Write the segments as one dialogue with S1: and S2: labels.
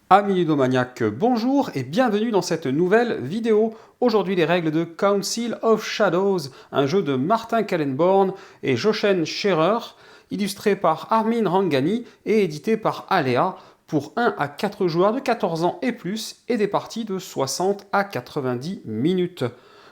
S1: Amis ludomaniaques, bonjour et bienvenue dans cette nouvelle vidéo. Aujourd'hui les règles de Council of Shadows, un jeu de Martin Kallenborn et Jochen Scherer, illustré par Armin Rangani et édité par Alea, pour 1 à 4 joueurs de 14 ans et plus et des parties de 60 à 90 minutes.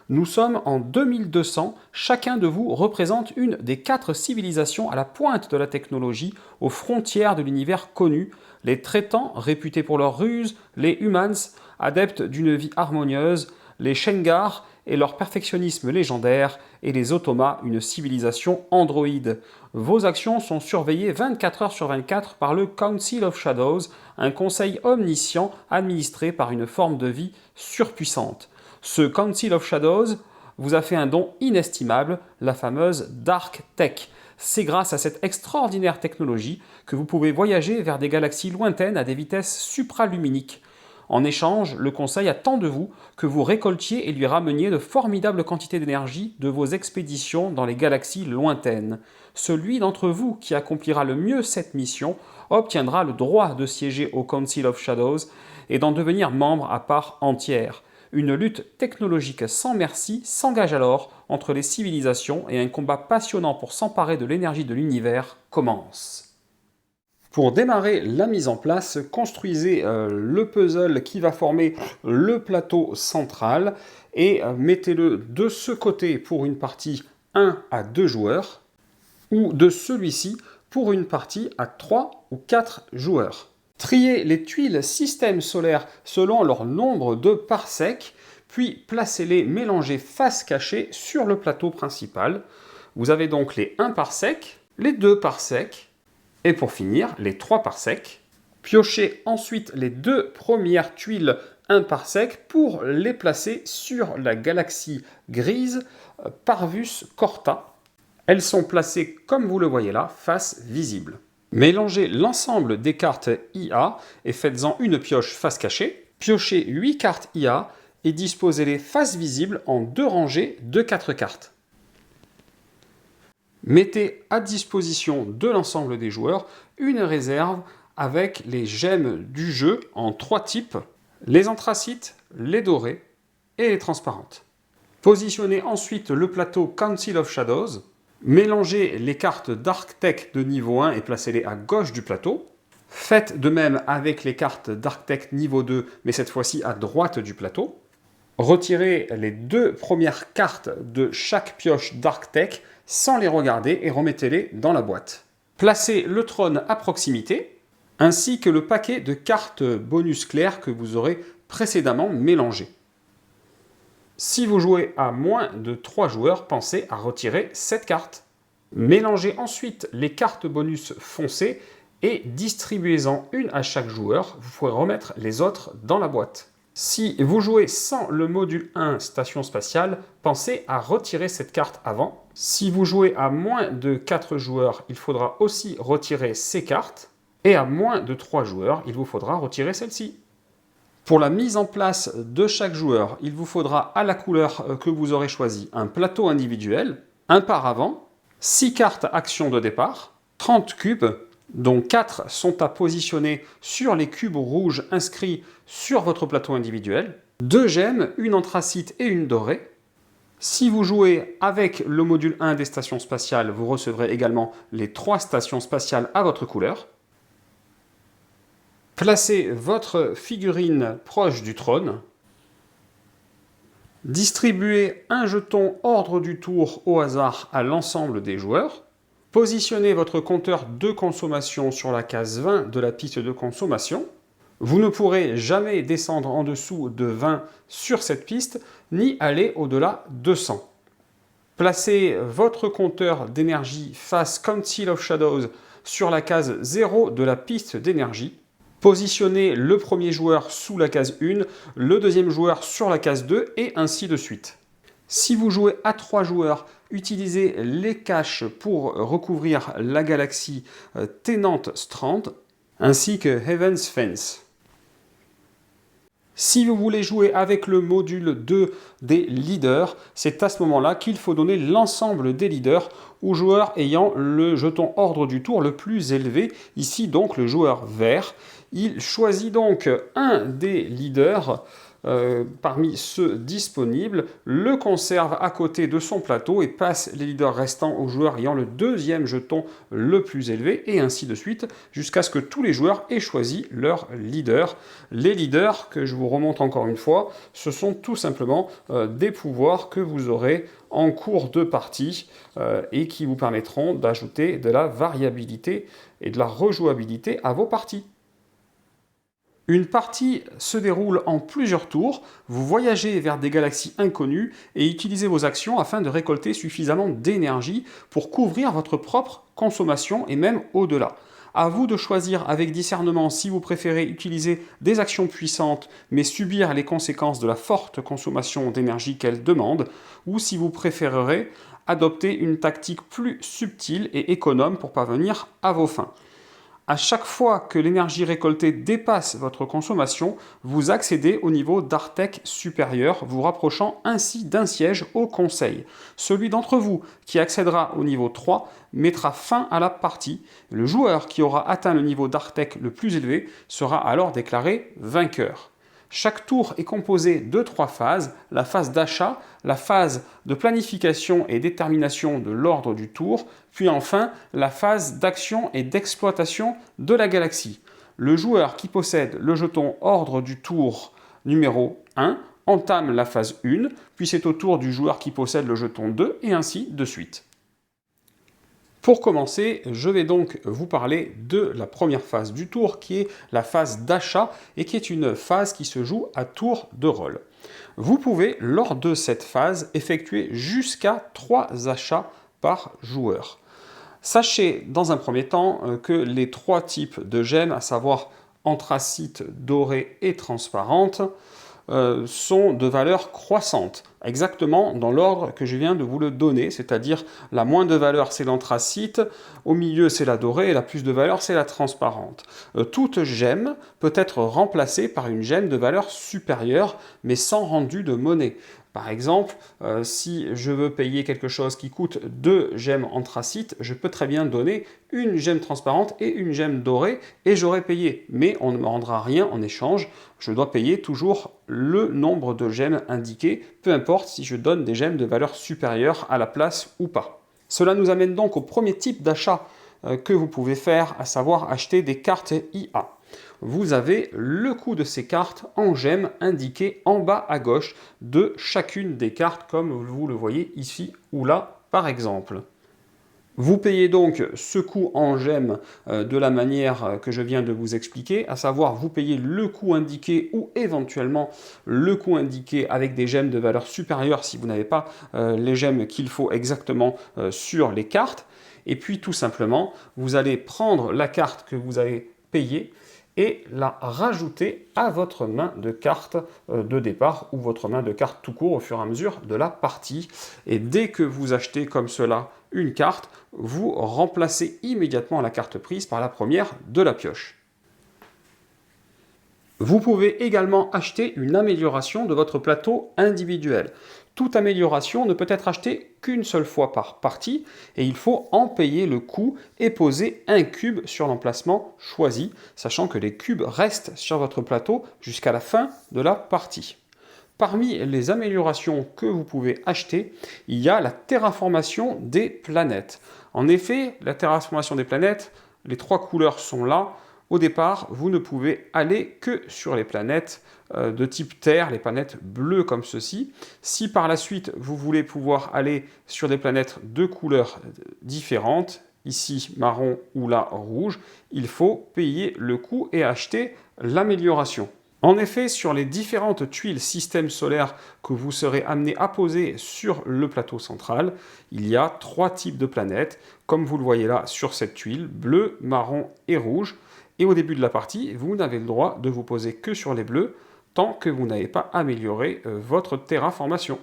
S1: Nous sommes en 2200, chacun de vous représente une des 4 civilisations à la pointe de la technologie, aux frontières de l'univers connu, les Traitans, réputés pour leur ruse, les Humans, adeptes d'une vie harmonieuse, les Shengar et leur perfectionnisme légendaire, et les Automas, une civilisation androïde. Vos actions sont surveillées 24 heures sur 24 par le Council of Shadows, un conseil omniscient administré par une forme de vie surpuissante. Ce Council of Shadows vous a fait un don inestimable, la fameuse Dark Tech. C'est grâce à cette extraordinaire technologie que vous pouvez voyager vers des galaxies lointaines à des vitesses supraluminiques. En échange, le Conseil attend de vous que vous récoltiez et lui rameniez de formidables quantités d'énergie de vos expéditions dans les galaxies lointaines. Celui d'entre vous qui accomplira le mieux cette mission obtiendra le droit de siéger au Council of Shadows et d'en devenir membre à part entière. Une lutte technologique sans merci s'engage alors entre les civilisations et un combat passionnant pour s'emparer de l'énergie de l'univers commence. Pour démarrer la mise en place, construisez le puzzle qui va former le plateau central et mettez-le de ce côté pour une partie 1 à 2 joueurs ou de celui-ci pour une partie à 3 ou 4 joueurs. Triez les tuiles système solaire selon leur nombre de parsecs, puis placez-les mélangés face cachée sur le plateau principal. Vous avez donc les 1 parsec, les 2 parsecs, et pour finir, les 3 parsecs. Piochez ensuite les 2 premières tuiles 1 parsec pour les placer sur la galaxie grise Parvus Corta. Elles sont placées comme vous le voyez là, face visible. Mélangez l'ensemble des cartes IA et faites-en une pioche face cachée. Piochez 8 cartes IA et disposez-les face visible en 2 rangées de 4 cartes. Mettez à disposition de l'ensemble des joueurs une réserve avec les gemmes du jeu en 3 types, les anthracites, les dorées et les transparentes. Positionnez ensuite le plateau Council of Shadows. Mélangez les cartes Dark Tech de niveau 1 et placez-les à gauche du plateau. Faites de même avec les cartes Dark Tech niveau 2, mais cette fois-ci à droite du plateau. Retirez les 2 premières cartes de chaque pioche Dark Tech sans les regarder et remettez-les dans la boîte. Placez le trône à proximité, ainsi que le paquet de cartes bonus claires que vous aurez précédemment mélangées. Si vous jouez à moins de 3 joueurs, pensez à retirer cette carte. Mélangez ensuite les cartes bonus foncées et distribuez-en une à chaque joueur. Vous pourrez remettre les autres dans la boîte. Si vous jouez sans le module 1 Station Spatiale, pensez à retirer cette carte avant. Si vous jouez à moins de 4 joueurs, il faudra aussi retirer ces cartes. Et à moins de 3 joueurs, il vous faudra retirer celle-ci. Pour la mise en place de chaque joueur, il vous faudra à la couleur que vous aurez choisi un plateau individuel, un paravent, 6 cartes actions de départ, 30 cubes, dont 4 sont à positionner sur les cubes rouges inscrits sur votre plateau individuel, 2 gemmes, une anthracite et une dorée. Si vous jouez avec le module 1 des stations spatiales, vous recevrez également les 3 stations spatiales à votre couleur. Placez votre figurine proche du trône. Distribuez un jeton ordre du tour au hasard à l'ensemble des joueurs. Positionnez votre compteur de consommation sur la case 20 de la piste de consommation. Vous ne pourrez jamais descendre en dessous de 20 sur cette piste, ni aller au-delà de 100. Placez votre compteur d'énergie face Council of Shadows sur la case 0 de la piste d'énergie. Positionnez le premier joueur sous la case 1, le deuxième joueur sur la case 2 et ainsi de suite. Si vous jouez à 3 joueurs, utilisez les caches pour recouvrir la galaxie Tennant Strand ainsi que Heaven's Fence. Si vous voulez jouer avec le module 2 des leaders, c'est à ce moment-là qu'il faut donner l'ensemble des leaders aux joueurs ayant le jeton ordre du tour le plus élevé, ici donc le joueur vert. Il choisit donc un des leaders parmi ceux disponibles, le conserve à côté de son plateau et passe les leaders restants aux joueurs ayant le deuxième jeton le plus élevé, et ainsi de suite, jusqu'à ce que tous les joueurs aient choisi leur leader. Les leaders, que je vous remonte encore une fois, ce sont tout simplement des pouvoirs que vous aurez en cours de partie et qui vous permettront d'ajouter de la variabilité et de la rejouabilité à vos parties. Une partie se déroule en plusieurs tours, vous voyagez vers des galaxies inconnues et utilisez vos actions afin de récolter suffisamment d'énergie pour couvrir votre propre consommation et même au-delà. À vous de choisir avec discernement si vous préférez utiliser des actions puissantes mais subir les conséquences de la forte consommation d'énergie qu'elles demandent, ou si vous préférerez adopter une tactique plus subtile et économe pour parvenir à vos fins. À chaque fois que l'énergie récoltée dépasse votre consommation, vous accédez au niveau d'Artec supérieur, vous rapprochant ainsi d'un siège au Conseil. Celui d'entre vous qui accédera au niveau 3 mettra fin à la partie. Le joueur qui aura atteint le niveau d'Artec le plus élevé sera alors déclaré vainqueur. Chaque tour est composé de 3 phases, la phase d'achat, la phase de planification et détermination de l'ordre du tour, puis enfin la phase d'action et d'exploitation de la galaxie. Le joueur qui possède le jeton ordre du tour numéro 1 entame la phase 1, puis c'est au tour du joueur qui possède le jeton 2 et ainsi de suite. Pour commencer, je vais donc vous parler de la première phase du tour, qui est la phase d'achat, et qui est une phase qui se joue à tour de rôle. Vous pouvez, lors de cette phase, effectuer jusqu'à 3 achats par joueur. Sachez dans un premier temps que les 3 types de gemmes, à savoir anthracite, dorée et transparente, sont de valeur croissante, exactement dans l'ordre que je viens de vous le donner, c'est-à-dire la moins de valeur c'est l'anthracite, au milieu c'est la dorée et la plus de valeur c'est la transparente. Toute gemme peut être remplacée par une gemme de valeur supérieure mais sans rendu de monnaie. Par exemple, si je veux payer quelque chose qui coûte 2 gemmes anthracite, je peux très bien donner une gemme transparente et une gemme dorée et j'aurai payé. Mais on ne me rendra rien en échange, je dois payer toujours le nombre de gemmes indiquées, peu importe si je donne des gemmes de valeur supérieure à la place ou pas. Cela nous amène donc au premier type d'achat que vous pouvez faire, à savoir acheter des cartes IA. Vous avez le coût de ces cartes en gemmes indiqué en bas à gauche de chacune des cartes, comme vous le voyez ici ou là par exemple. Vous payez donc ce coût en gemmes de la manière que je viens de vous expliquer, à savoir vous payez le coût indiqué ou éventuellement le coût indiqué avec des gemmes de valeur supérieure si vous n'avez pas les gemmes qu'il faut exactement sur les cartes. Et puis tout simplement, vous allez prendre la carte que vous avez payée et la rajouter à votre main de carte de départ ou votre main de carte tout court au fur et à mesure de la partie. Et dès que vous achetez comme cela une carte, vous remplacez immédiatement la carte prise par la première de la pioche. Vous pouvez également acheter une amélioration de votre plateau individuel. Toute amélioration ne peut être achetée qu'une seule fois par partie et il faut en payer le coût et poser un cube sur l'emplacement choisi, sachant que les cubes restent sur votre plateau jusqu'à la fin de la partie. Parmi les améliorations que vous pouvez acheter, il y a la terraformation des planètes. En effet, la terraformation des planètes, les 3 couleurs sont là. Au départ, vous ne pouvez aller que sur les planètes de type Terre, les planètes bleues comme ceci. Si par la suite, vous voulez pouvoir aller sur des planètes de couleurs différentes, ici marron ou là rouge, il faut payer le coût et acheter l'amélioration. En effet, sur les différentes tuiles système solaire que vous serez amené à poser sur le plateau central, il y a 3 types de planètes, comme vous le voyez là sur cette tuile, bleu, marron et rouge. Et au début de la partie, vous n'avez le droit de vous poser que sur les bleus, tant que vous n'avez pas amélioré votre terraformation.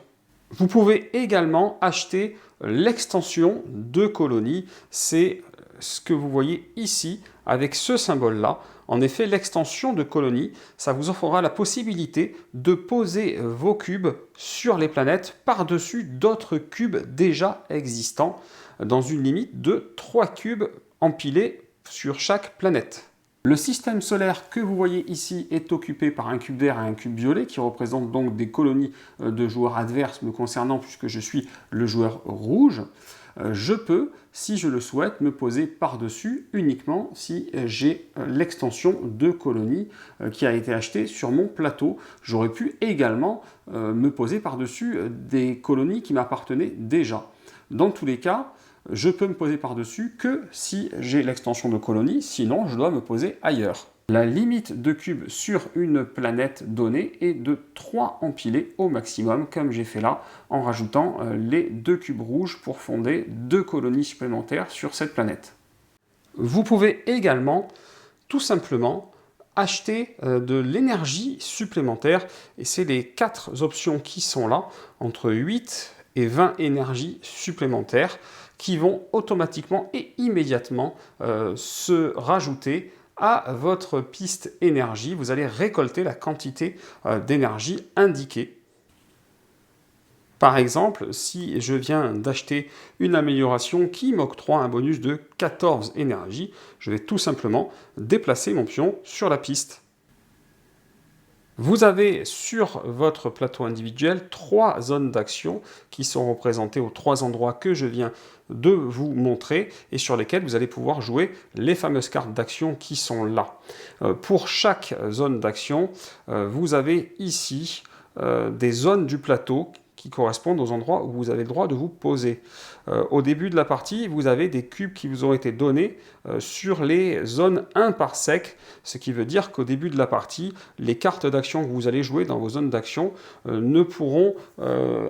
S1: Vous pouvez également acheter l'extension de colonie, c'est ce que vous voyez ici avec ce symbole-là. En effet, l'extension de colonie, ça vous offrira la possibilité de poser vos cubes sur les planètes par-dessus d'autres cubes déjà existants, dans une limite de 3 cubes empilés sur chaque planète. Le système solaire que vous voyez ici est occupé par un cube vert et un cube violet qui représentent donc des colonies de joueurs adverses me concernant puisque je suis le joueur rouge. Je peux, si je le souhaite, me poser par-dessus uniquement si j'ai l'extension de colonies qui a été achetée sur mon plateau. J'aurais pu également me poser par-dessus des colonies qui m'appartenaient déjà. Dans tous les cas, je peux me poser par-dessus que si j'ai l'extension de colonie, sinon je dois me poser ailleurs. La limite de cubes sur une planète donnée est de 3 empilés au maximum, comme j'ai fait là, en rajoutant les 2 cubes rouges pour fonder 2 colonies supplémentaires sur cette planète. Vous pouvez également, tout simplement, acheter de l'énergie supplémentaire, et c'est les 4 options qui sont là, entre 8 et 20 énergies supplémentaires, qui vont automatiquement et immédiatement se rajouter à votre piste énergie. Vous allez récolter la quantité d'énergie indiquée. Par exemple, si je viens d'acheter une amélioration qui m'octroie un bonus de 14 énergie, je vais tout simplement déplacer mon pion sur la piste. Vous avez sur votre plateau individuel 3 zones d'action qui sont représentées aux 3 endroits que je viens de vous montrer et sur lesquels vous allez pouvoir jouer les fameuses cartes d'action qui sont là. Pour chaque zone d'action, vous avez ici des zones du plateau qui correspondent aux endroits où vous avez le droit de vous poser. Au début de la partie, vous avez des cubes qui vous ont été donnés sur les zones 1 par sec, ce qui veut dire qu'au début de la partie, les cartes d'action que vous allez jouer dans vos zones d'action ne pourront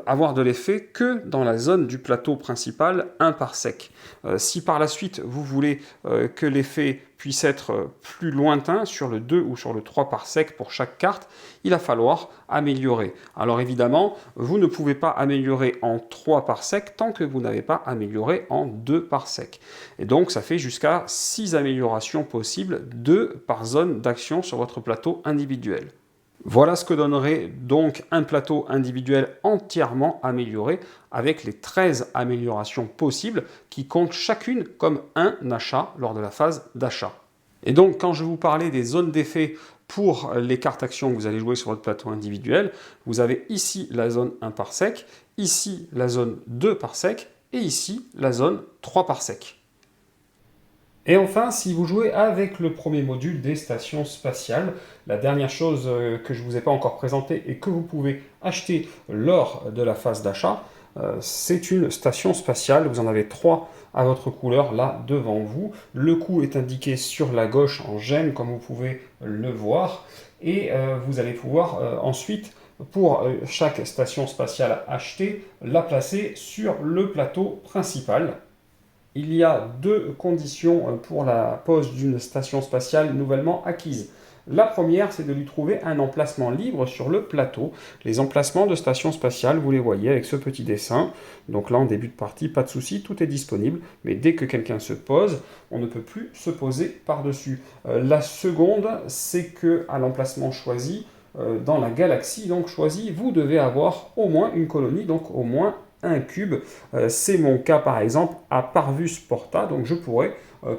S1: avoir de l'effet que dans la zone du plateau principal 1 par sec. Si par la suite vous voulez que l'effet puisse être plus lointain sur le 2 ou sur le 3 par sec pour chaque carte, il va falloir améliorer. Alors évidemment, vous ne pouvez pas améliorer en 3 par sec tant que vous n'avez pas amélioré en 2 par sec. Et donc ça fait jusqu'à 6 améliorations possibles, 2 par zone d'action sur votre plateau individuel. Voilà ce que donnerait donc un plateau individuel entièrement amélioré avec les 13 améliorations possibles qui comptent chacune comme un achat lors de la phase d'achat. Et donc quand je vous parlais des zones d'effet pour les cartes actions que vous allez jouer sur votre plateau individuel, vous avez ici la zone 1 par sec, ici la zone 2 par sec et ici la zone 3 par sec. Et enfin, si vous jouez avec le premier module des stations spatiales, la dernière chose que je ne vous ai pas encore présentée et que vous pouvez acheter lors de la phase d'achat, c'est une station spatiale. Vous en avez 3 à votre couleur là devant vous. Le coût est indiqué sur la gauche en gemme comme vous pouvez le voir. Et vous allez pouvoir ensuite, pour chaque station spatiale achetée, la placer sur le plateau principal. Il y a 2 conditions pour la pose d'une station spatiale nouvellement acquise. La première, c'est de lui trouver un emplacement libre sur le plateau. Les emplacements de stations spatiales, vous les voyez avec ce petit dessin. Donc là, en début de partie, pas de souci, tout est disponible. Mais dès que quelqu'un se pose, on ne peut plus se poser par-dessus. La seconde, c'est qu'à l'emplacement choisi, dans la galaxie donc choisie, vous devez avoir au moins une colonie, donc au moins un cube. C'est mon cas par exemple à Parvus Porta, donc je pourrais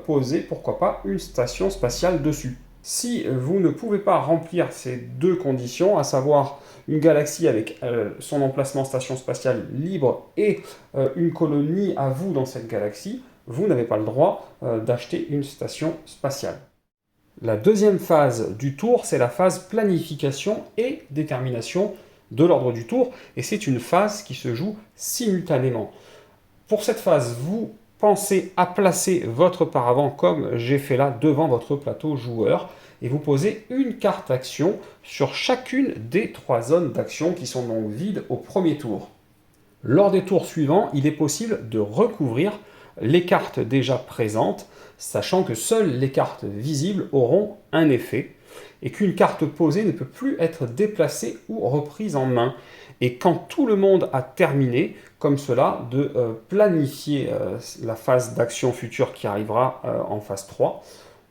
S1: poser pourquoi pas une station spatiale dessus. Si vous ne pouvez pas remplir ces 2 conditions, à savoir une galaxie avec son emplacement station spatiale libre et une colonie à vous dans cette galaxie, vous n'avez pas le droit d'acheter une station spatiale. La deuxième phase du tour, c'est la phase planification et détermination de l'ordre du tour, et c'est une phase qui se joue simultanément. Pour cette phase, vous pensez à placer votre paravent comme j'ai fait là devant votre plateau joueur, et vous posez une carte action sur chacune des 3 zones d'action qui sont donc vides au premier tour. Lors des tours suivants, il est possible de recouvrir les cartes déjà présentes, sachant que seules les cartes visibles auront un effet, et qu'une carte posée ne peut plus être déplacée ou reprise en main. Et quand tout le monde a terminé, comme cela, de planifier la phase d'action future qui arrivera en phase 3,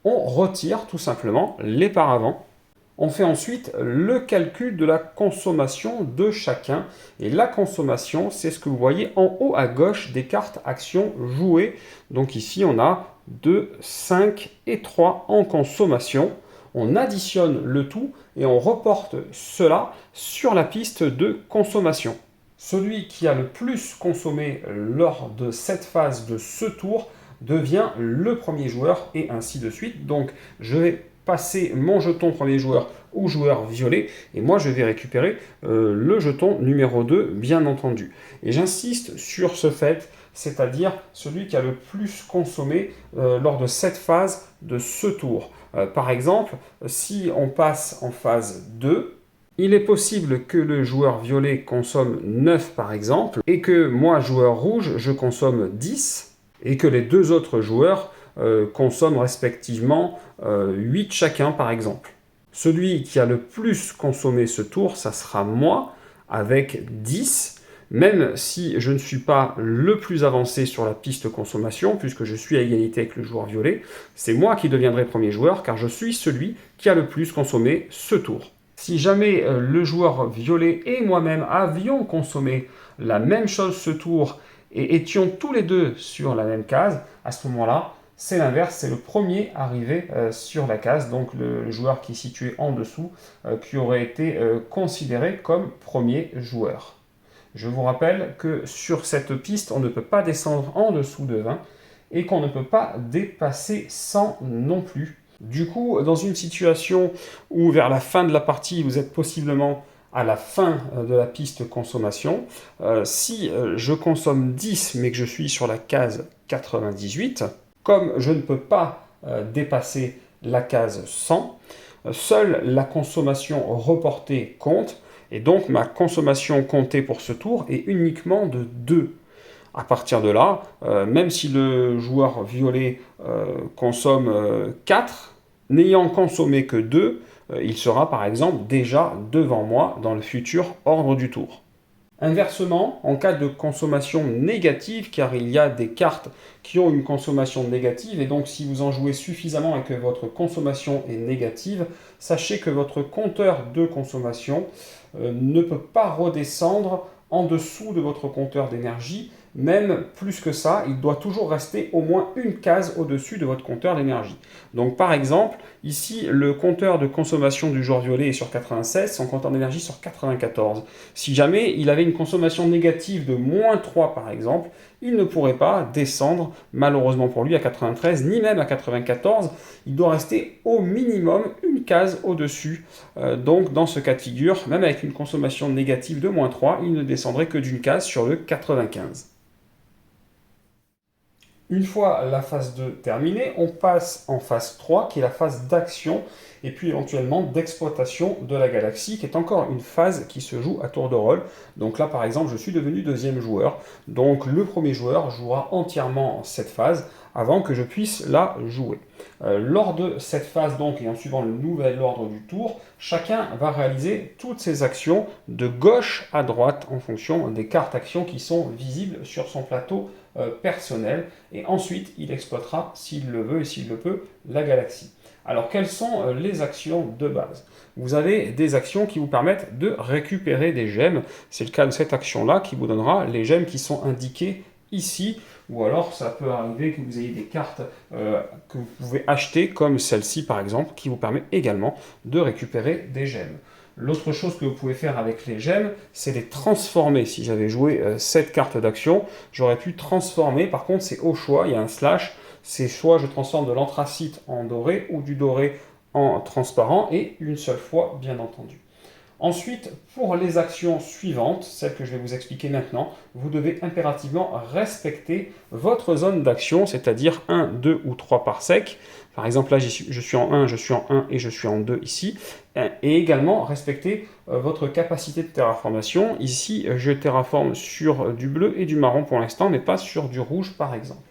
S1: on retire tout simplement les paravents. On fait ensuite le calcul de la consommation de chacun. Et la consommation, c'est ce que vous voyez en haut à gauche des cartes actions jouées. Donc ici, on a 2, 5 et 3 en consommation. On additionne le tout et on reporte cela sur la piste de consommation. Celui qui a le plus consommé lors de cette phase de ce tour devient le premier joueur et ainsi de suite. Donc je vais passer mon jeton premier joueur au joueur violet et moi je vais récupérer le jeton numéro 2 bien entendu. Et j'insiste sur ce fait, c'est-à-dire celui qui a le plus consommé lors de cette phase de ce tour. Par exemple, si on passe en phase 2, il est possible que le joueur violet consomme 9 par exemple, et que moi, joueur rouge, je consomme 10, et que les deux autres joueurs consomment respectivement 8 chacun par exemple. Celui qui a le plus consommé ce tour, ça sera moi, avec 10, même si je ne suis pas le plus avancé sur la piste consommation, puisque je suis à égalité avec le joueur violet, c'est moi qui deviendrai premier joueur, car je suis celui qui a le plus consommé ce tour. Si jamais le joueur violet et moi-même avions consommé la même chose ce tour et étions tous les deux sur la même case, à ce moment-là, c'est l'inverse, c'est le premier arrivé sur la case, donc le joueur qui est situé en dessous, qui aurait été considéré comme premier joueur. Je vous rappelle que sur cette piste, on ne peut pas descendre en dessous de 20 et qu'on ne peut pas dépasser 100 non plus. Du coup, dans une situation où vers la fin de la partie, vous êtes possiblement à la fin de la piste consommation, si je consomme 10 mais que je suis sur la case 98, comme je ne peux pas dépasser la case 100, seule la consommation reportée compte, et donc ma consommation comptée pour ce tour est uniquement de 2. À partir de là, même si le joueur violet consomme 4, n'ayant consommé que 2, il sera par exemple déjà devant moi dans le futur ordre du tour. Inversement, en cas de consommation négative, car il y a des cartes qui ont une consommation négative, et donc si vous en jouez suffisamment et que votre consommation est négative, sachez que votre compteur de consommation ne peut pas redescendre en dessous de votre compteur d'énergie. Même plus que ça, il doit toujours rester au moins une case au-dessus de votre compteur d'énergie. Donc par exemple, ici, le compteur de consommation du joueur violet est sur 96, son compteur d'énergie sur 94. Si jamais il avait une consommation négative de moins 3 par exemple, il ne pourrait pas descendre, malheureusement pour lui, à 93, ni même à 94. Il doit rester au minimum une case au-dessus. Donc dans ce cas de figure, même avec une consommation négative de moins 3, il ne descendrait que d'une case sur le 95. Une fois la phase 2 terminée, on passe en phase 3, qui est la phase d'action, et puis éventuellement d'exploitation de la galaxie, qui est encore une phase qui se joue à tour de rôle. Donc là, par exemple, je suis devenu deuxième joueur. Donc le premier joueur jouera entièrement cette phase avant que je puisse la jouer. Lors de cette phase, donc, et en suivant le nouvel ordre du tour, chacun va réaliser toutes ses actions de gauche à droite en fonction des cartes actions qui sont visibles sur son plateau personnel, et ensuite il exploitera, s'il le veut et s'il le peut, la galaxie. Alors quelles sont les actions de base? Vous avez des actions qui vous permettent de récupérer des gemmes. C'est le cas de cette action-là qui vous donnera les gemmes qui sont indiquées ici, ou alors ça peut arriver que vous ayez des cartes que vous pouvez acheter, comme celle-ci par exemple, qui vous permet également de récupérer des gemmes. L'autre chose que vous pouvez faire avec les gemmes, c'est les transformer. Si j'avais joué cette carte d'action, j'aurais pu transformer. Par contre, c'est au choix, il y a un slash. C'est soit je transforme de l'anthracite en doré ou du doré en transparent, et une seule fois, bien entendu. Ensuite, pour les actions suivantes, celles que je vais vous expliquer maintenant, vous devez impérativement respecter votre zone d'action, c'est-à-dire 1, 2 ou 3 parsecs. Par exemple, là, je suis en 1, je suis en 1 et je suis en 2 ici. Et également, respecter votre capacité de terraformation. Ici, je terraforme sur du bleu et du marron pour l'instant, mais pas sur du rouge, par exemple.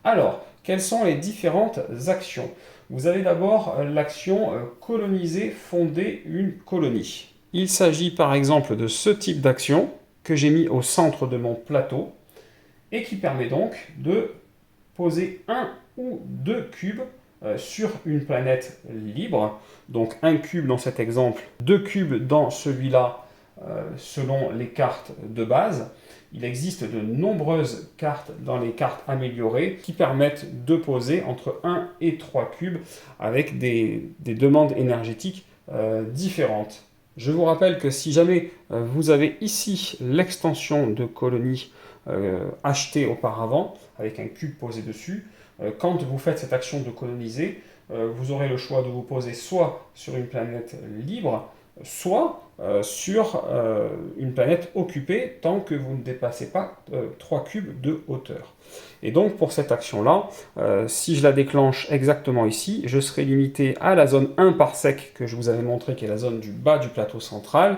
S1: Alors, quelles sont les différentes actions? Vous avez d'abord l'action coloniser, fonder une colonie. Il s'agit par exemple de ce type d'action que j'ai mis au centre de mon plateau et qui permet donc de poser un ou deux cubes sur une planète libre. Donc un cube dans cet exemple, deux cubes dans celui-là selon les cartes de base. il existe de nombreuses cartes dans les cartes améliorées qui permettent de poser entre 1 et 3 cubes avec des demandes énergétiques différentes. Je vous rappelle que si jamais vous avez ici l'extension de colonie achetée auparavant, avec un cube posé dessus, quand vous faites cette action de coloniser, vous aurez le choix de vous poser soit sur une planète libre, soit sur une planète occupée tant que vous ne dépassez pas 3 cubes de hauteur. Et donc pour cette action-là, si je la déclenche exactement ici, je serai limité à la zone 1 parsec que je vous avais montré, qui est la zone du bas du plateau central,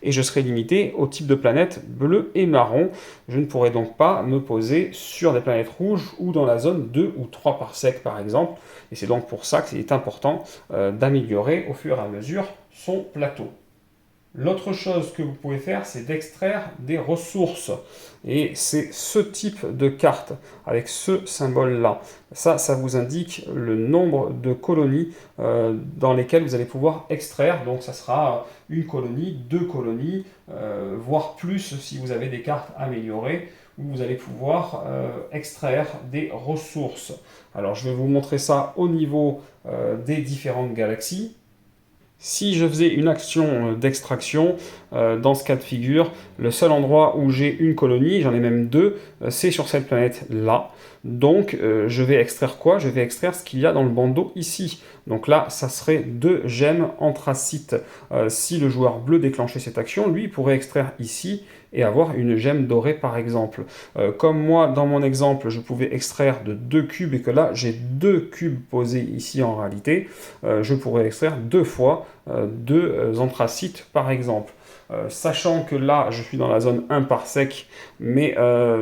S1: et je serai limité au type de planète bleu et marron. Je ne pourrai donc pas me poser sur des planètes rouges ou dans la zone 2 ou 3 parsec par exemple, et c'est donc pour ça qu'il est important d'améliorer au fur et à mesure son plateau. L'autre chose que vous pouvez faire, c'est d'extraire des ressources. Et c'est ce type de carte, avec ce symbole-là. Ça vous indique le nombre de colonies dans lesquelles vous allez pouvoir extraire. Donc ça sera une colonie, 2 colonies, voire plus si vous avez des cartes améliorées, où vous allez pouvoir extraire des ressources. Alors je vais vous montrer ça au niveau des différentes galaxies. Si je faisais une action d'extraction, dans ce cas de figure, le seul endroit où j'ai une colonie, j'en ai même 2, c'est sur cette planète-là. Donc je vais extraire quoi? Je vais extraire ce qu'il y a dans le bandeau ici. Donc là, ça serait 2 gemmes anthracite. Si le joueur bleu déclenchait cette action, lui, il pourrait extraire ici et avoir une gemme dorée par exemple. Comme moi, dans mon exemple, je pouvais extraire de 2 cubes et que là, j'ai 2 cubes posés ici en réalité, je pourrais extraire 2 fois 2 anthracites par exemple. Sachant que là, je suis dans la zone 1 parsec, mais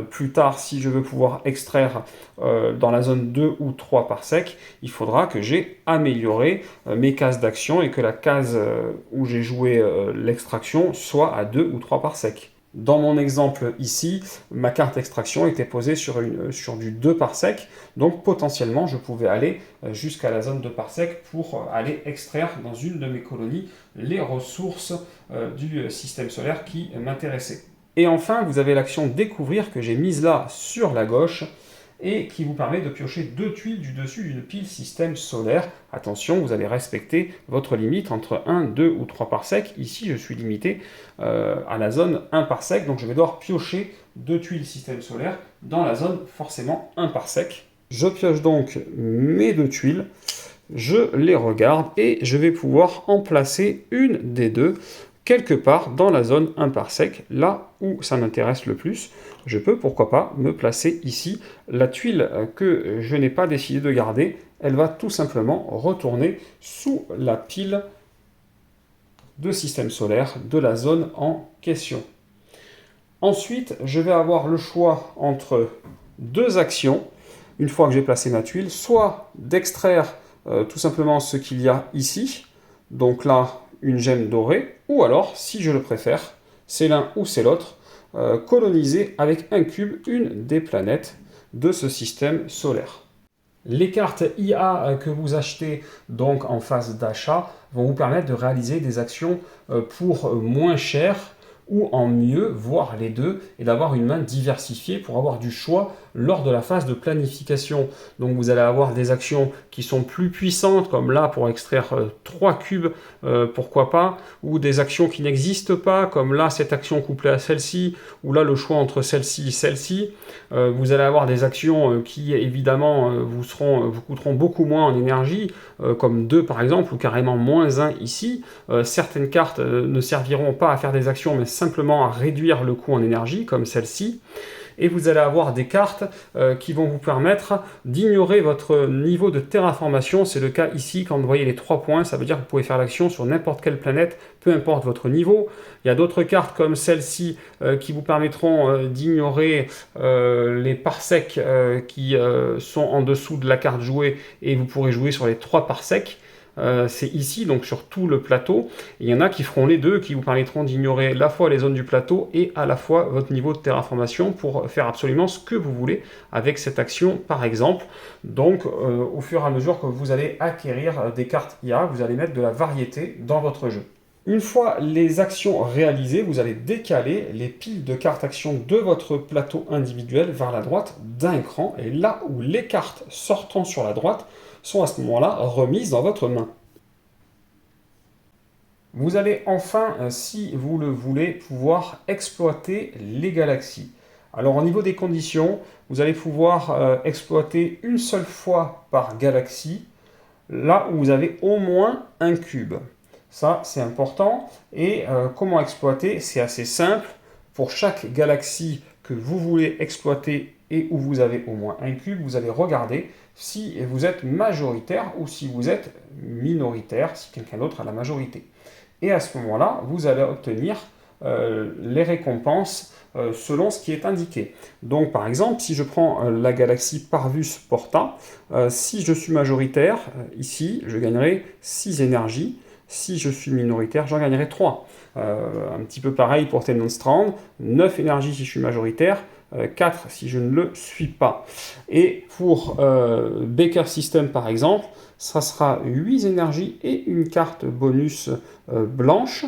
S1: plus tard, si je veux pouvoir extraire dans la zone 2 ou 3 parsec, il faudra que j'ai amélioré mes cases d'action et que la case où j'ai joué l'extraction soit à 2 ou 3 parsec. Dans mon exemple ici, ma carte extraction était posée sur du 2 parsec, donc potentiellement je pouvais aller jusqu'à la zone 2 parsec pour aller extraire dans une de mes colonies les ressources du système solaire qui m'intéressaient. Et enfin, vous avez l'action découvrir que j'ai mise là sur la gauche et qui vous permet de piocher 2 tuiles du dessus d'une pile système solaire. Attention, vous allez respecter votre limite entre 1, 2 ou 3 parsecs. Ici, je suis limité à la zone 1 parsec, donc je vais devoir piocher 2 tuiles système solaire dans la zone forcément 1 parsec. Je pioche donc mes 2 tuiles, je les regarde et je vais pouvoir en placer une des 2 quelque part dans la zone 1 parsec, là où ça m'intéresse le plus. Je peux, pourquoi pas, me placer ici. La tuile que je n'ai pas décidé de garder, elle va tout simplement retourner sous la pile de système solaire de la zone en question. Ensuite, je vais avoir le choix entre 2 actions, une fois que j'ai placé ma tuile, soit d'extraire tout simplement ce qu'il y a ici, donc là, une gemme dorée, ou alors, si je le préfère, c'est l'un ou c'est l'autre, coloniser avec un cube une des planètes de ce système solaire. Les cartes IA que vous achetez donc en phase d'achat vont vous permettre de réaliser des actions pour moins cher ou en mieux, voire les deux, et d'avoir une main diversifiée pour avoir du choix lors de la phase de planification. Donc vous allez avoir des actions qui sont plus puissantes, comme là pour extraire 3 cubes, pourquoi pas, ou des actions qui n'existent pas, comme là cette action couplée à celle-ci, ou là le choix entre celle-ci et celle-ci. Vous allez avoir des actions qui évidemment vous coûteront beaucoup moins en énergie, comme 2 par exemple, ou carrément moins 1 ici. Certaines cartes ne serviront pas à faire des actions, mais simplement à réduire le coût en énergie, comme celle-ci. Et vous allez avoir des cartes qui vont vous permettre d'ignorer votre niveau de terraformation. C'est le cas ici, quand vous voyez les 3 points, ça veut dire que vous pouvez faire l'action sur n'importe quelle planète, peu importe votre niveau. Il y a d'autres cartes comme celle-ci qui vous permettront d'ignorer les parsecs qui sont en dessous de la carte jouée, et vous pourrez jouer sur les 3 parsecs. C'est ici, donc sur tout le plateau. Et il y en a qui feront les deux, qui vous permettront d'ignorer à la fois les zones du plateau et à la fois votre niveau de terraformation pour faire absolument ce que vous voulez avec cette action, par exemple. Donc, au fur et à mesure que vous allez acquérir des cartes IA, vous allez mettre de la variété dans votre jeu. Une fois les actions réalisées, vous allez décaler les piles de cartes actions de votre plateau individuel vers la droite d'un cran, et là où les cartes sortant sur la droite sont à ce moment-là remises dans votre main. Vous allez enfin, si vous le voulez, pouvoir exploiter les galaxies. Alors au niveau des conditions, vous allez pouvoir exploiter une seule fois par galaxie, là où vous avez au moins un cube. Ça, c'est important. Et comment exploiter? C'est assez simple. Pour chaque galaxie que vous voulez exploiter et où vous avez au moins un cube, vous allez regarder si vous êtes majoritaire ou si vous êtes minoritaire, si quelqu'un d'autre a la majorité. Et à ce moment-là, vous allez obtenir les récompenses selon ce qui est indiqué. Donc par exemple, si je prends la galaxie Parvus Porta, si je suis majoritaire, ici, je gagnerai 6 énergies. Si je suis minoritaire, j'en gagnerai 3. Un petit peu pareil pour Tenant Strand, 9 énergies si je suis majoritaire, 4 si je ne le suis pas. Et pour Baker System par exemple, ça sera 8 énergies et une carte bonus blanche,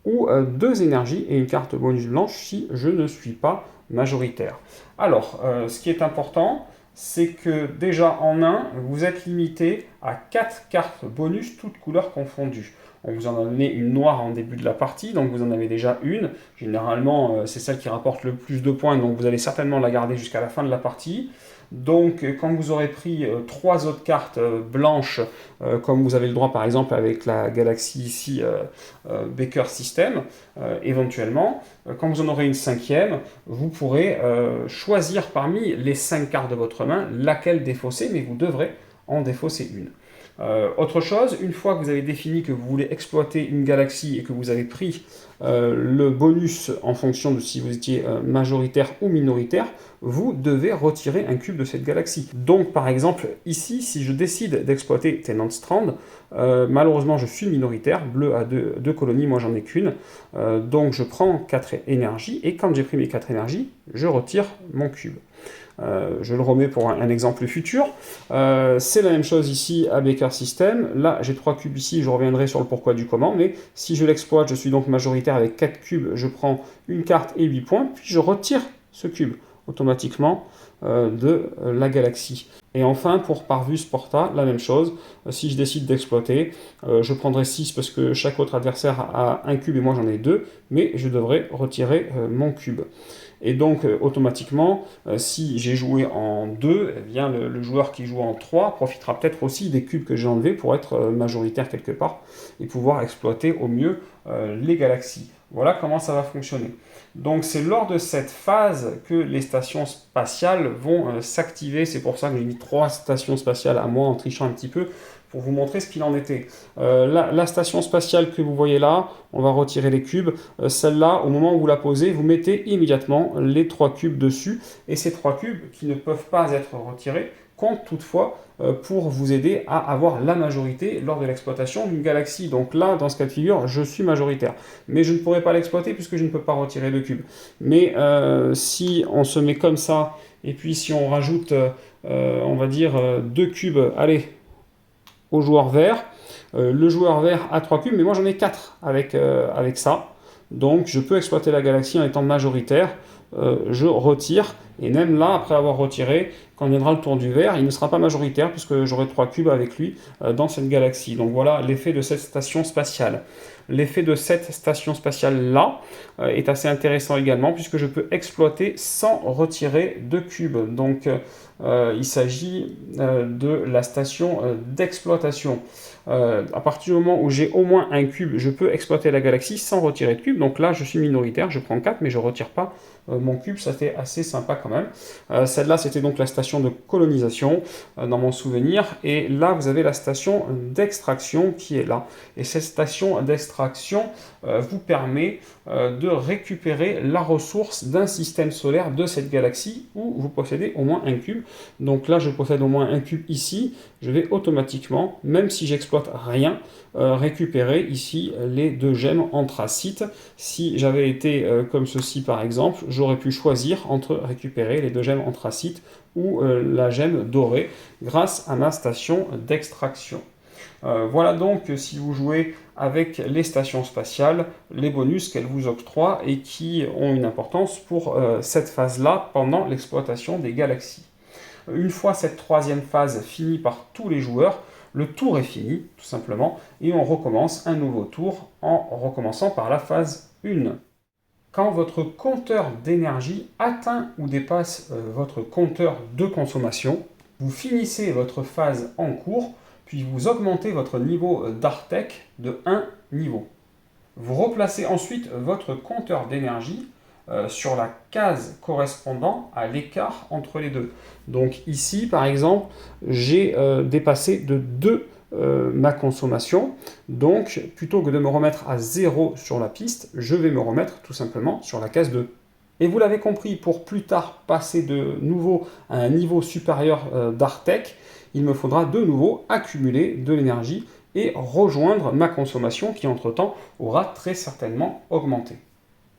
S1: ou 2 énergies et une carte bonus blanche si je ne suis pas majoritaire. Alors, ce qui est important, c'est que déjà en 1, vous êtes limité à 4 cartes bonus, toutes couleurs confondues. On vous en a donné une noire en début de la partie, donc vous en avez déjà une. Généralement, c'est celle qui rapporte le plus de points, donc vous allez certainement la garder jusqu'à la fin de la partie. Donc, quand vous aurez pris 3 autres cartes blanches, comme vous avez le droit par exemple avec la galaxie ici Baker System, éventuellement, quand vous en aurez une cinquième, vous pourrez choisir parmi les 5 cartes de votre main laquelle défausser, mais vous devrez en défausser une. Autre chose, une fois que vous avez défini que vous voulez exploiter une galaxie et que vous avez pris le bonus en fonction de si vous étiez majoritaire ou minoritaire, vous devez retirer un cube de cette galaxie. Donc par exemple, ici, si je décide d'exploiter Tenant Strand, malheureusement je suis minoritaire, bleu a 2 colonies, moi j'en ai qu'une, donc je prends 4 énergies, et quand j'ai pris mes 4 énergies, je retire mon cube. Je le remets pour un exemple futur. C'est la même chose ici à Baker System. Là, j'ai 3 cubes ici, je reviendrai sur le pourquoi du comment, mais si je l'exploite, je suis donc majoritaire avec 4 cubes, je prends une carte et 8 points, puis je retire ce cube automatiquement de la galaxie. Et enfin, pour Parvus Porta, la même chose. Si je décide d'exploiter, je prendrai 6 parce que chaque autre adversaire a un cube et moi j'en ai 2, mais je devrais retirer mon cube. Et donc, automatiquement, si j'ai joué en 2, eh bien, le joueur qui joue en 3 profitera peut-être aussi des cubes que j'ai enlevés pour être majoritaire quelque part et pouvoir exploiter au mieux les galaxies. Voilà comment ça va fonctionner. Donc c'est lors de cette phase que les stations spatiales vont s'activer. C'est pour ça que j'ai mis 3 stations spatiales à moi en trichant un petit peu pour vous montrer ce qu'il en était. La station spatiale que vous voyez là, on va retirer les cubes. Celle-là, au moment où vous la posez, vous mettez immédiatement les 3 cubes dessus. Et ces 3 cubes qui ne peuvent pas être retirés comptent toutefois pour vous aider à avoir la majorité lors de l'exploitation d'une galaxie. Donc là, dans ce cas de figure, je suis majoritaire. Mais je ne pourrai pas l'exploiter puisque je ne peux pas retirer de cubes. Mais si on se met comme ça, et puis si on rajoute, on va dire, 2 cubes, allez, au joueur vert, le joueur vert a 3 cubes, mais moi j'en ai 4 avec ça. Donc je peux exploiter la galaxie en étant majoritaire. Je retire, et même là, après avoir retiré, quand viendra le tour du vert, il ne sera pas majoritaire puisque j'aurai 3 cubes avec lui dans cette galaxie. Donc voilà l'effet de cette station spatiale. L'effet de cette station spatiale-là est assez intéressant également puisque je peux exploiter sans retirer de cubes. Donc il s'agit de la station d'exploitation. À partir du moment où j'ai au moins un cube, je peux exploiter la galaxie sans retirer de cube. Donc là, je suis minoritaire, je prends 4, mais je ne retire pas mon cube. Ça, c'était assez sympa quand même. Celle-là, c'était donc la station de colonisation, dans mon souvenir. Et là, vous avez la station d'extraction qui est là. Et cette station d'extraction vous permet de récupérer la ressource d'un système solaire de cette galaxie où vous possédez au moins un cube. Donc là, je possède au moins un cube ici. Je vais automatiquement, même si j'exploite rien, récupérer ici les 2 gemmes anthracite. Si j'avais été comme ceci par exemple, j'aurais pu choisir entre récupérer les 2 gemmes anthracite ou la gemme dorée grâce à ma station d'extraction. Voilà donc si vous jouez avec les stations spatiales, les bonus qu'elles vous octroient et qui ont une importance pour cette phase-là pendant l'exploitation des galaxies. Une fois cette troisième phase finie par tous les joueurs, le tour est fini, tout simplement, et on recommence un nouveau tour en recommençant par la phase 1. Quand votre compteur d'énergie atteint ou dépasse votre compteur de consommation, vous finissez votre phase en cours, puis vous augmentez votre niveau d'Artec de 1 niveau. Vous replacez ensuite votre compteur d'énergie sur la case correspondant à l'écart entre les deux. Donc ici, par exemple, j'ai dépassé de 2 ma consommation. Donc, plutôt que de me remettre à 0 sur la piste, je vais me remettre tout simplement sur la case 2. Et vous l'avez compris, pour plus tard passer de nouveau à un niveau supérieur d'Artec, il me faudra de nouveau accumuler de l'énergie et rejoindre ma consommation qui entre-temps aura très certainement augmenté.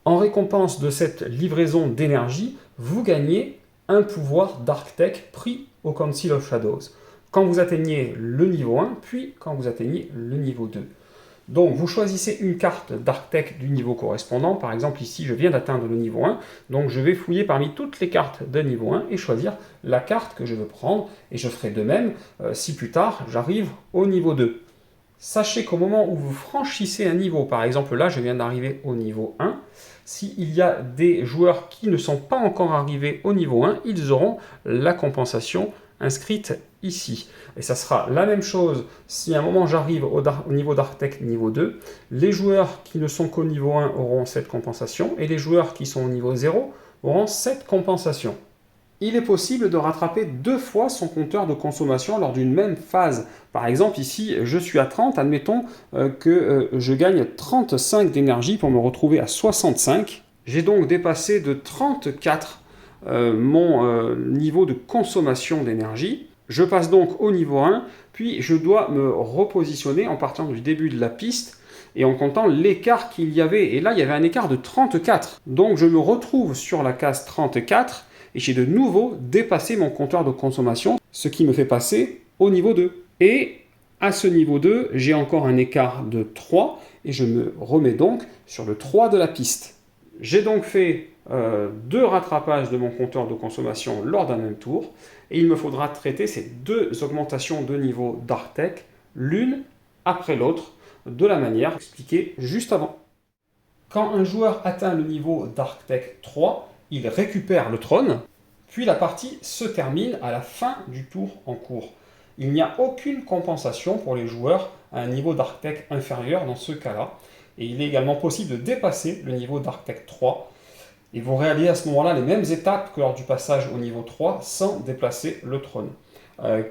S1: En récompense de cette livraison d'énergie, vous gagnez un pouvoir d'Arctech pris au Council of Shadows, quand vous atteignez le niveau 1, puis quand vous atteignez le niveau 2. Donc vous choisissez une carte d'Arctech du niveau correspondant, par exemple ici je viens d'atteindre le niveau 1, donc je vais fouiller parmi toutes les cartes de niveau 1 et choisir la carte que je veux prendre, et je ferai de même si plus tard j'arrive au niveau 2. Sachez qu'au moment où vous franchissez un niveau, par exemple là je viens d'arriver au niveau 1, s'il y a des joueurs qui ne sont pas encore arrivés au niveau 1, ils auront la compensation inscrite ici. Et ça sera la même chose si à un moment j'arrive au niveau d'Arctech niveau 2, les joueurs qui ne sont qu'au niveau 1 auront cette compensation, et les joueurs qui sont au niveau 0 auront cette compensation. Il est possible de rattraper 2 fois son compteur de consommation lors d'une même phase. Par exemple, ici, je suis à 30, admettons que je gagne 35 d'énergie pour me retrouver à 65. J'ai donc dépassé de 34 mon niveau de consommation d'énergie. Je passe donc au niveau 1, puis je dois me repositionner en partant du début de la piste et en comptant l'écart qu'il y avait. Et là, il y avait un écart de 34. Donc je me retrouve sur la case 34, et j'ai de nouveau dépassé mon compteur de consommation, ce qui me fait passer au niveau 2. Et à ce niveau 2, j'ai encore un écart de 3, et je me remets donc sur le 3 de la piste. J'ai donc fait 2 rattrapages de mon compteur de consommation lors d'un même tour, et il me faudra traiter ces 2 augmentations de niveau d'Arctech, l'une après l'autre, de la manière expliquée juste avant. Quand un joueur atteint le niveau d'Arctech 3, il récupère le trône, puis la partie se termine à la fin du tour en cours. Il n'y a aucune compensation pour les joueurs à un niveau d'Arctech inférieur dans ce cas-là, et il est également possible de dépasser le niveau d'Arctech 3, et vous réalisez à ce moment-là les mêmes étapes que lors du passage au niveau 3 sans déplacer le trône.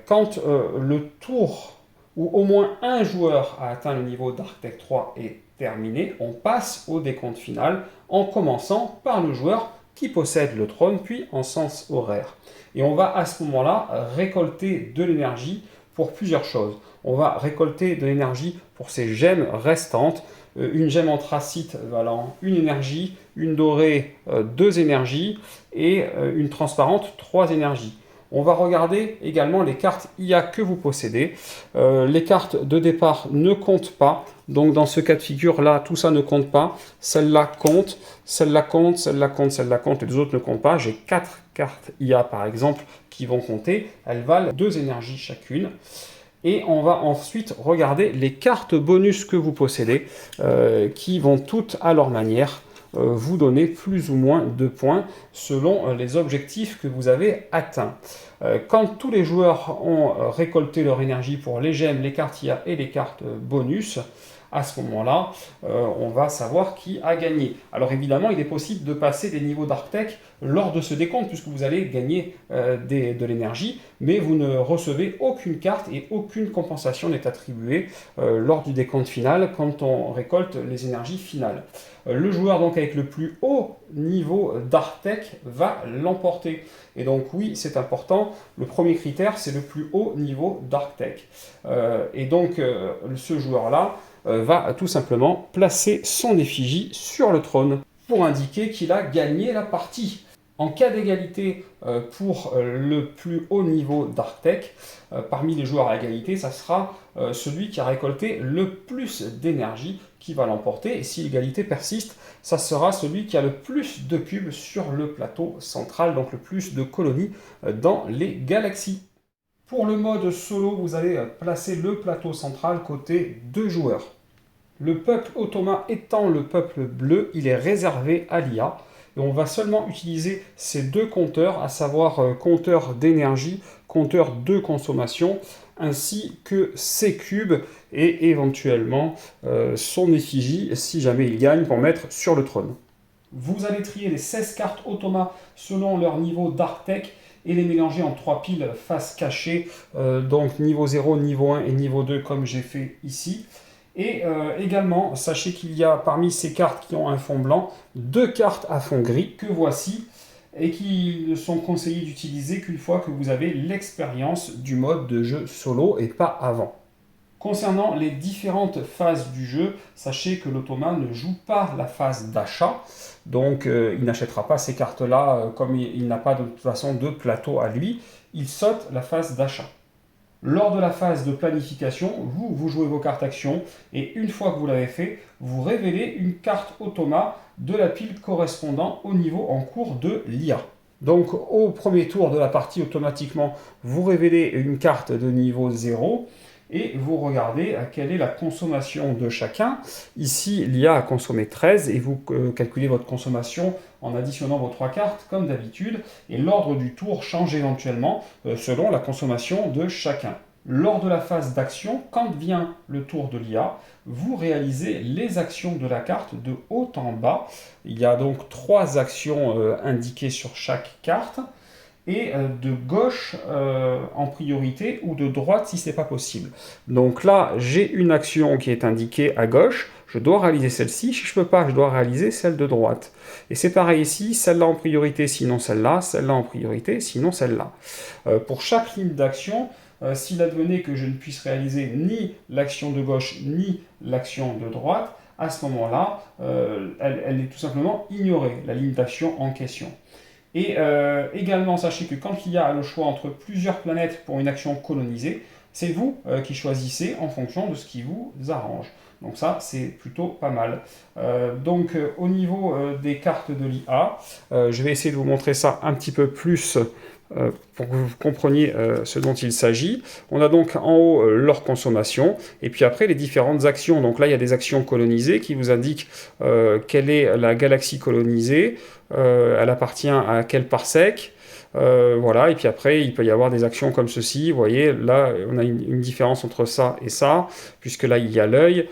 S1: Quand le tour où au moins un joueur a atteint le niveau d'Arctech 3 est terminé, on passe au décompte final en commençant par le joueur qui possède le trône, puis en sens horaire. Et on va à ce moment-là récolter de l'énergie pour plusieurs choses. On va récolter de l'énergie pour ces gemmes restantes. Une gemme anthracite valant 1 énergie, une dorée 2 énergies et une transparente 3 énergies. On va regarder également les cartes IA que vous possédez. Les cartes de départ ne comptent pas. Donc dans ce cas de figure-là, tout ça ne compte pas. Celle-là compte, celle-là compte, celle-là compte, celle-là compte, et les autres ne comptent pas. J'ai 4 cartes IA par exemple qui vont compter. Elles valent 2 énergies chacune. Et on va ensuite regarder les cartes bonus que vous possédez, qui vont toutes à leur manière vous donner plus ou moins de points selon les objectifs que vous avez atteints. Quand tous les joueurs ont récolté leur énergie pour les gemmes, les cartes IA et les cartes bonus, à ce moment-là, on va savoir qui a gagné. Alors évidemment, il est possible de passer des niveaux d'Arctech lors de ce décompte, puisque vous allez gagner de l'énergie, mais vous ne recevez aucune carte et aucune compensation n'est attribuée lors du décompte final quand on récolte les énergies finales. Le joueur donc avec le plus haut niveau d'Arctech va l'emporter. Et donc oui, c'est important, le premier critère c'est le plus haut niveau d'Arctech. Et donc ce joueur-là va tout simplement placer son effigie sur le trône pour indiquer qu'il a gagné la partie. En cas d'égalité pour le plus haut niveau d'Arctech, parmi les joueurs à égalité, ça sera celui qui a récolté le plus d'énergie qui va l'emporter. Et si l'égalité persiste, ça sera celui qui a le plus de cubes sur le plateau central, donc le plus de colonies dans les galaxies. Pour le mode solo, vous allez placer le plateau central côté 2 joueurs. Le peuple Automa étant le peuple bleu, il est réservé à l'IA. Et on va seulement utiliser ces deux compteurs, à savoir compteur d'énergie, compteur de consommation, ainsi que ses cubes et éventuellement son effigie si jamais il gagne pour mettre sur le trône. Vous allez trier les 16 cartes Automa selon leur niveau d'Arctech et les mélanger en 3 piles face cachée, donc niveau 0, niveau 1 et niveau 2 comme j'ai fait ici. Et également, sachez qu'il y a parmi ces cartes qui ont un fond blanc, 2 cartes à fond gris que voici et qui ne sont conseillées d'utiliser qu'une fois que vous avez l'expérience du mode de jeu solo et pas avant. Concernant les différentes phases du jeu, sachez que l'Automa ne joue pas la phase d'achat, donc il n'achètera pas ces cartes-là comme il n'a pas de toute façon de plateau à lui, il saute la phase d'achat. Lors de la phase de planification, vous jouez vos cartes actions et une fois que vous l'avez fait, vous révélez une carte Automa de la pile correspondant au niveau en cours de l'IA. Donc au premier tour de la partie, automatiquement, vous révélez une carte de niveau 0 et vous regardez quelle est la consommation de chacun. Ici, l'IA a consommé 13 et vous calculez votre consommation en additionnant vos 3 cartes comme d'habitude. Et l'ordre du tour change éventuellement selon la consommation de chacun. Lors de la phase d'action, quand vient le tour de l'IA, vous réalisez les actions de la carte de haut en bas. Il y a donc 3 actions indiquées sur chaque carte. Et de gauche en priorité ou de droite si ce n'est pas possible. Donc là, j'ai une action qui est indiquée à gauche, je dois réaliser celle-ci, si je ne peux pas, je dois réaliser celle de droite. Et c'est pareil ici, celle-là en priorité, sinon celle-là en priorité, sinon celle-là. Pour chaque ligne d'action, s'il advenait que je ne puisse réaliser ni l'action de gauche ni l'action de droite, à ce moment-là, elle est tout simplement ignorée, la ligne d'action en question. Et également, sachez que quand il y a le choix entre plusieurs planètes pour une action colonisée, c'est vous qui choisissez en fonction de ce qui vous arrange. Donc ça, c'est plutôt pas mal. Au niveau des cartes de l'IA, je vais essayer de vous montrer ça un petit peu plus pour que vous compreniez ce dont il s'agit. On a donc en haut leur consommation, et puis après les différentes actions. Donc là, il y a des actions colonisées qui vous indiquent quelle est la galaxie colonisée, elle appartient à quel parsec, voilà, et puis après, il peut y avoir des actions comme ceci. Vous voyez, là, on a une différence entre ça et ça, puisque là, il y a l'œil.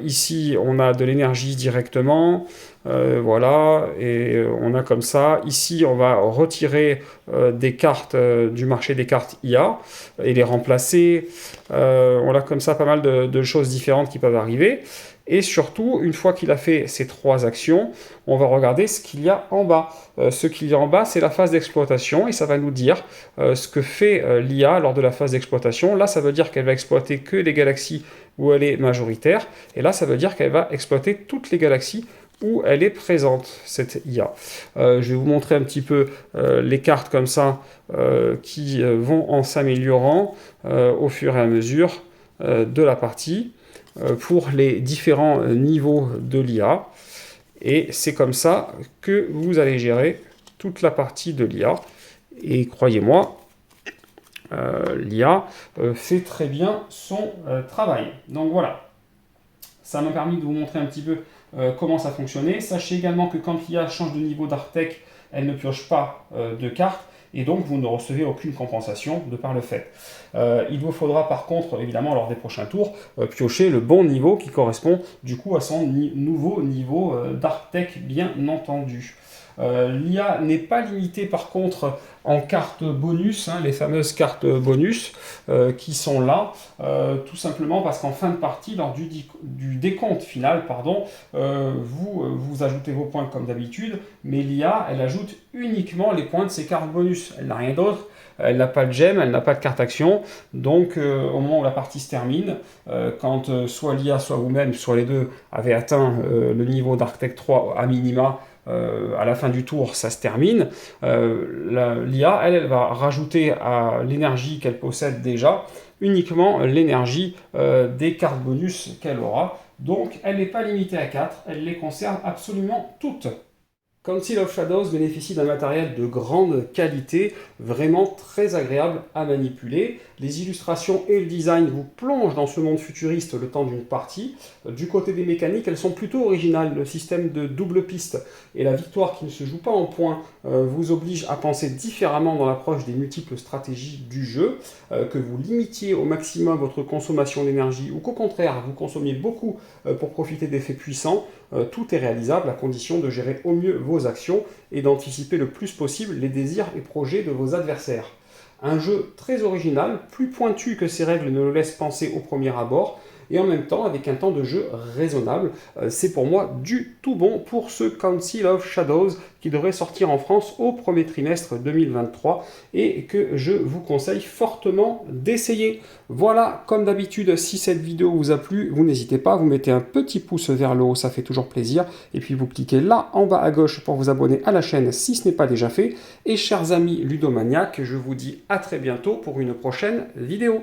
S1: Ici, on a de l'énergie directement. Voilà, et on a comme ça. Ici, on va retirer des cartes du marché des cartes IA et les remplacer. On a comme ça pas mal de choses différentes qui peuvent arriver. Et surtout, une fois qu'il a fait ces 3 actions, on va regarder ce qu'il y a en bas. Ce qu'il y a en bas, c'est la phase d'exploitation, et ça va nous dire ce que fait l'IA lors de la phase d'exploitation. Là, ça veut dire qu'elle va exploiter que les galaxies où elle est majoritaire, et là, ça veut dire qu'elle va exploiter toutes les galaxies où elle est présente, cette IA. Je vais vous montrer un petit peu les cartes comme ça qui vont en s'améliorant au fur et à mesure de la partie pour les différents niveaux de l'IA. Et c'est comme ça que vous allez gérer toute la partie de l'IA. Et croyez-moi, l'IA fait très bien son travail. Donc voilà, ça m'a permis de vous montrer un petit peu comment ça fonctionnait. Sachez également que quand l'IA change de niveau d'Arctech, elle ne pioche pas de cartes, et donc vous ne recevez aucune compensation de par le fait. Il vous faudra par contre, évidemment, lors des prochains tours, piocher le bon niveau qui correspond du coup à son nouveau niveau d'Arctech, bien entendu. L'IA n'est pas limitée par contre en cartes bonus, les fameuses cartes bonus qui sont là, tout simplement parce qu'en fin de partie, lors du décompte final, vous ajoutez vos points comme d'habitude, mais l'IA, elle ajoute uniquement les points de ces cartes bonus, elle n'a rien d'autre. Elle n'a pas de gemme, elle n'a pas de carte action, donc au moment où la partie se termine, quand soit l'IA, soit vous-même, soit les deux, avez atteint le niveau d'Arctech 3 à minima, à la fin du tour, ça se termine. L'IA, elle va rajouter à l'énergie qu'elle possède déjà, uniquement l'énergie des cartes bonus qu'elle aura. Donc, elle n'est pas limitée à 4, elle les conserve absolument toutes. Council of Shadows bénéficie d'un matériel de grande qualité, vraiment très agréable à manipuler. Les illustrations et le design vous plongent dans ce monde futuriste le temps d'une partie. Du côté des mécaniques, elles sont plutôt originales. Le système de double piste et la victoire qui ne se joue pas en points vous oblige à penser différemment dans l'approche des multiples stratégies du jeu, que vous limitiez au maximum votre consommation d'énergie ou qu'au contraire vous consommiez beaucoup pour profiter d'effets puissants. Tout est réalisable à condition de gérer au mieux vos actions et d'anticiper le plus possible les désirs et projets de vos adversaires. Un jeu très original, plus pointu que ses règles ne le laissent penser au premier abord, et en même temps avec un temps de jeu raisonnable. C'est pour moi du tout bon pour ce Council of Shadows qui devrait sortir en France au premier trimestre 2023 et que je vous conseille fortement d'essayer. Voilà, comme d'habitude, si cette vidéo vous a plu, vous n'hésitez pas, vous mettez un petit pouce vers le haut, ça fait toujours plaisir, et puis vous cliquez là en bas à gauche pour vous abonner à la chaîne si ce n'est pas déjà fait. Et chers amis ludomaniaques, je vous dis à très bientôt pour une prochaine vidéo.